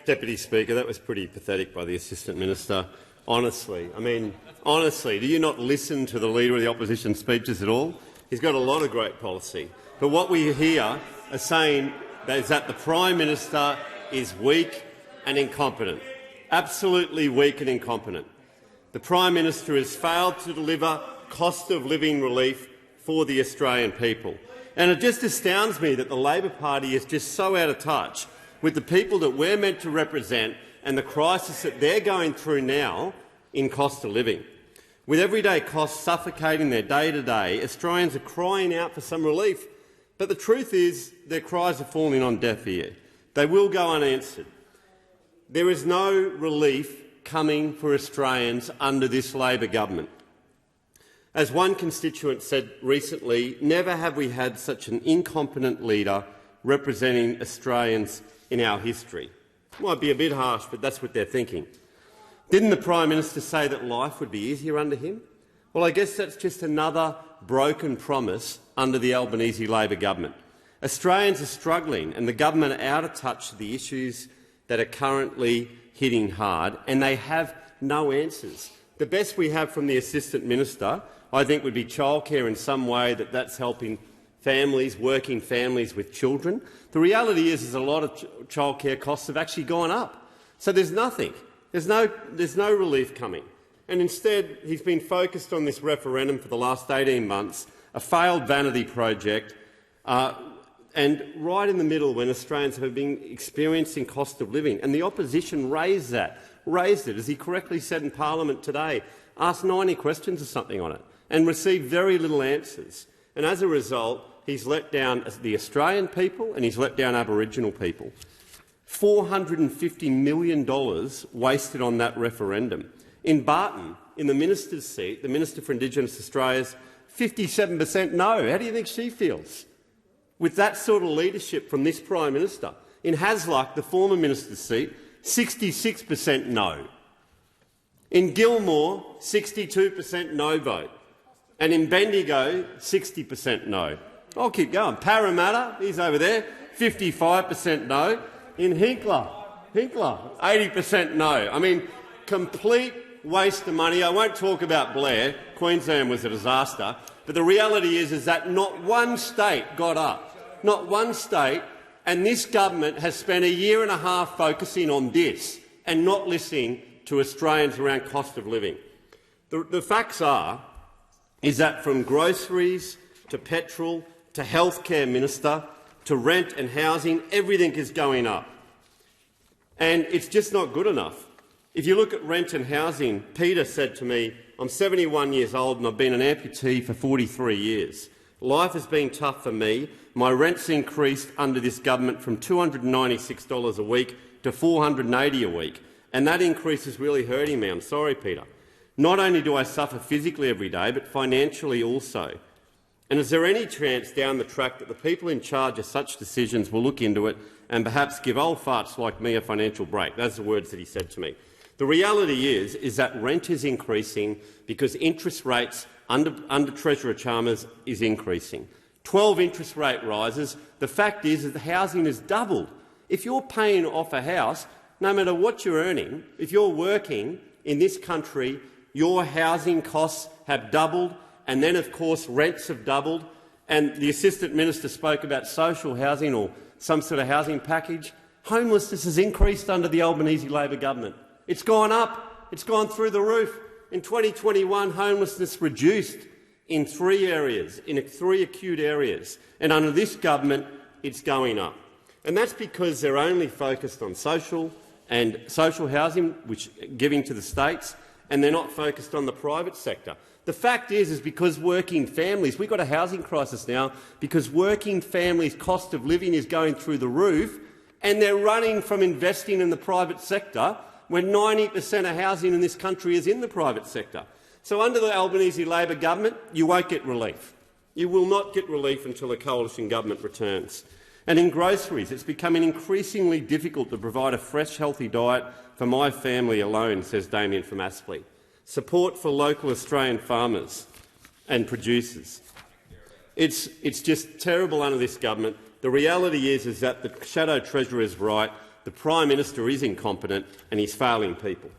Deputy Speaker. That was pretty pathetic by the Assistant Minister. Honestly, honestly, do you not listen to the Leader of the Opposition speeches at all? He's got a lot of great policy. But what we hear are saying is that the Prime Minister is weak and incompetent, absolutely weak and incompetent. The Prime Minister has failed to deliver cost of living relief for the Australian people. And it just astounds me that the Labor Party is just so out of touch with the people that we're meant to represent and the crisis that they're going through now in cost of living. With everyday costs suffocating their day-to-day, Australians are crying out for some relief. But the truth is their cries are falling on deaf ear. They will go unanswered. There is no relief coming for Australians under this Labor government. As one constituent said recently, never have we had such an incompetent leader representing Australians in our history. Might be a bit harsh, but that's what they're thinking. Didn't the Prime Minister say that life would be easier under him? Well, I guess that's just another broken promise under the Albanese Labor Government. Australians are struggling and the government are out of touch with the issues that are currently hitting hard, and they have no answers. The best we have from the Assistant Minister, I think, would be childcare in some way that's helping families, working families with children. The reality is a lot of childcare costs have actually gone up. So there's nothing. There's no relief coming. And instead, he's been focused on this referendum for the last 18 months, a failed vanity project, and right in the middle when Australians have been experiencing cost of living. And the opposition raised it, as he correctly said in parliament today, asked 90 questions or something on it, and received very little answers. And as a result, he's let down the Australian people and he's let down Aboriginal people. $450 million wasted on that referendum. In Barton, in the minister's seat, the Minister for Indigenous Australia's 57% no. How do you think she feels with that sort of leadership from this Prime Minister? In Hasluck, the former minister's seat, 66% no. In Gilmore, 62% no vote. And in Bendigo, 60% no. I'll keep going. Parramatta, he's over there, 55% no. In Hinkler, 80% no. Complete waste of money. I won't talk about Blair. Queensland was a disaster. But the reality is that not one state got up. Not one state. And this government has spent a year and a half focusing on this and not listening to Australians around cost of living. The facts is that from groceries to petrol to healthcare minister to rent and housing, everything is going up. And it's just not good enough. If you look at rent and housing, Peter said to me, I'm 71 years old and I've been an amputee for 43 years. Life has been tough for me. My rent's increased under this government from $296 a week to $480 a week. And that increase is really hurting me. I'm sorry, Peter. Not only do I suffer physically every day, but financially also. And is there any chance down the track that the people in charge of such decisions will look into it and perhaps give old farts like me a financial break? Those are the words that he said to me. The reality is that rent is increasing because interest rates under Treasurer Chalmers is increasing. 12 interest rate rises. The fact is that the housing has doubled. If you're paying off a house, no matter what you're earning, if you're working in this country, your housing costs have doubled, and then, of course, rents have doubled. And the Assistant Minister spoke about social housing or some sort of housing package. Homelessness has increased under the Albanese Labor government. It's gone up. It's gone through the roof. In 2021, homelessness reduced in three acute areas. And under this government, it's going up. And that's because they're only focused on social housing, which giving to the states, and they're not focused on the private sector. The fact is because working families, we've got a housing crisis now because working families' cost of living is going through the roof, and they're running from investing in the private sector when 90% of housing in this country is in the private sector. So under the Albanese Labor government, you won't get relief. You will not get relief until a coalition government returns. And in groceries, it's becoming increasingly difficult to provide a fresh, healthy diet for my family alone, says Damien from Aspley. Support for local Australian farmers and producers. It's just terrible under this government. The reality is that the Shadow Treasurer is right. the Prime Minister is incompetent and he's failing people.